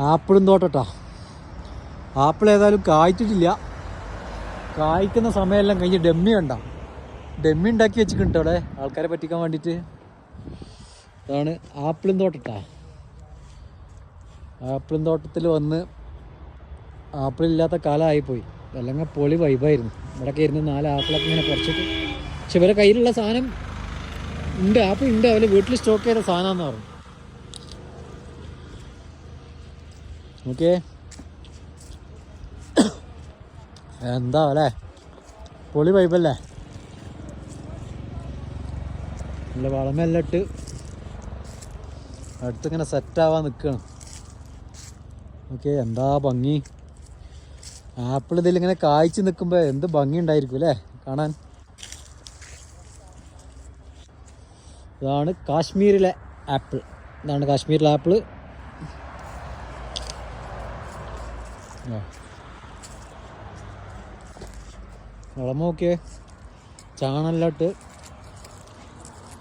ആപ്പിളും തോട്ടട്ടാ. ആപ്പിൾ ഏതായാലും കായ്ച്ചിട്ടില്ല. കായ്ക്കുന്ന സമയമെല്ലാം കഴിഞ്ഞ് ഡമ്മി കണ്ട, ഡമ്മി ഉണ്ടാക്കി വെച്ചിട്ടുണ്ട് അവിടെ ആൾക്കാരെ പറ്റിക്കാൻ വേണ്ടിയിട്ട്. അതാണ് ആപ്പിളും തോട്ടട്ടാ. ആപ്പിളും തോട്ടത്തിൽ വന്ന് ആപ്പിളില്ലാത്ത കാലമായിപ്പോയി. അല്ലെങ്കിൽ പൊളി വൈബായിരുന്നു. ഇവിടെയൊക്കെ ഇരുന്ന് 4 ആപ്പിളൊക്കെ ഇങ്ങനെ പറിച്ചിട്ട്. പക്ഷെ ഇവരെ കയ്യിലുള്ള സാധനം ഉണ്ട്, ആപ്പിൾ ഉണ്ട്. അവർ വീട്ടിൽ സ്റ്റോക്ക് ചെയ്ത സാധനമാണെന്ന് പറഞ്ഞു. ഓക്കെ, എന്താ അല്ലേ, പൊളി വൈബല്ലേ. നല്ല വളമെല്ലാം ഇട്ട് അടുത്തിങ്ങനെ സെറ്റാവാൻ നിൽക്കണം. ഓക്കെ, എന്താ ഭംഗി. ആപ്പിൾ ഇതിലിങ്ങനെ കായ്ച്ച് നിൽക്കുമ്പോൾ എന്ത് ഭംഗി ഉണ്ടായിരിക്കും അല്ലേ കാണാൻ. ഇതാണ് കാശ്മീരിലെ ആപ്പിൾ. ഇതാണ് കാശ്മീരിലെ ആപ്പിൾ. വളം നോക്കിയേ, ചാണെല്ലാം ഇട്ട്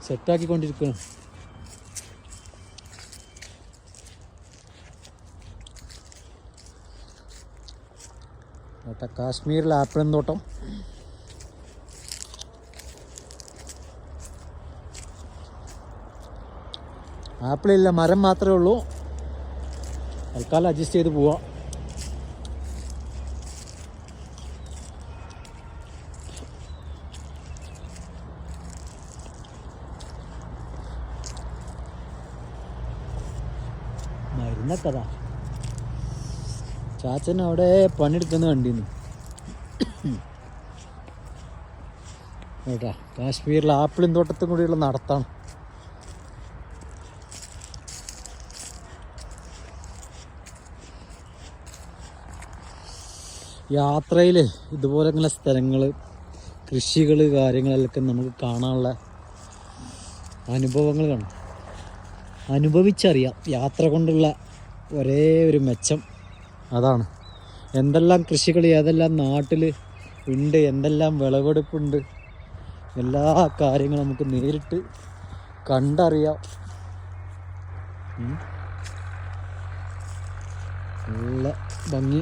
സെറ്റാക്കിക്കൊണ്ടിരിക്കണം. കാശ്മീരിലെ ആപ്പിളും തോട്ടം. ആപ്പിളില്ല, മരം മാത്രമേ ഉള്ളൂ. തൽക്കാലം അഡ്ജസ്റ്റ് ചെയ്ത് പോവാം. മരുന്നൊക്കെ അതാ ചാച്ചൻ അവിടെ പണിയെടുക്കുന്ന കണ്ടിരുന്നു കേട്ടാ. കാശ്മീരിലെ ആപ്പിളും തോട്ടത്തും കൂടിയുള്ള നടത്താണ്. യാത്രയിൽ ഇതുപോലെയുള്ള സ്ഥലങ്ങൾ, കൃഷികൾ, കാര്യങ്ങളെല്ലാം നമുക്ക് കാണാനുള്ള അനുഭവങ്ങൾ കാണും. അനുഭവിച്ചറിയാം. യാത്ര കൊണ്ടുള്ള ഒരേ ഒരു മെച്ചം അതാണ്. എന്തെല്ലാം കൃഷികൾ ഏതെല്ലാം നാട്ടിൽ ഉണ്ട്, എന്തെല്ലാം വിളവെടുപ്പുണ്ട്, എല്ലാ കാര്യങ്ങളും നമുക്ക് നേരിട്ട് കണ്ടറിയാം. നല്ല ഭംഗി.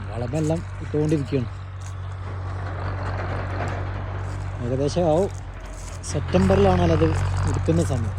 വളമെല്ലാം ഇട്ടുകൊണ്ടിരിക്കുകയാണ്. ഏകദേശം ആവും. സെപ്റ്റംബറിലാണല്ലോ അത് എടുക്കുന്ന സമയം.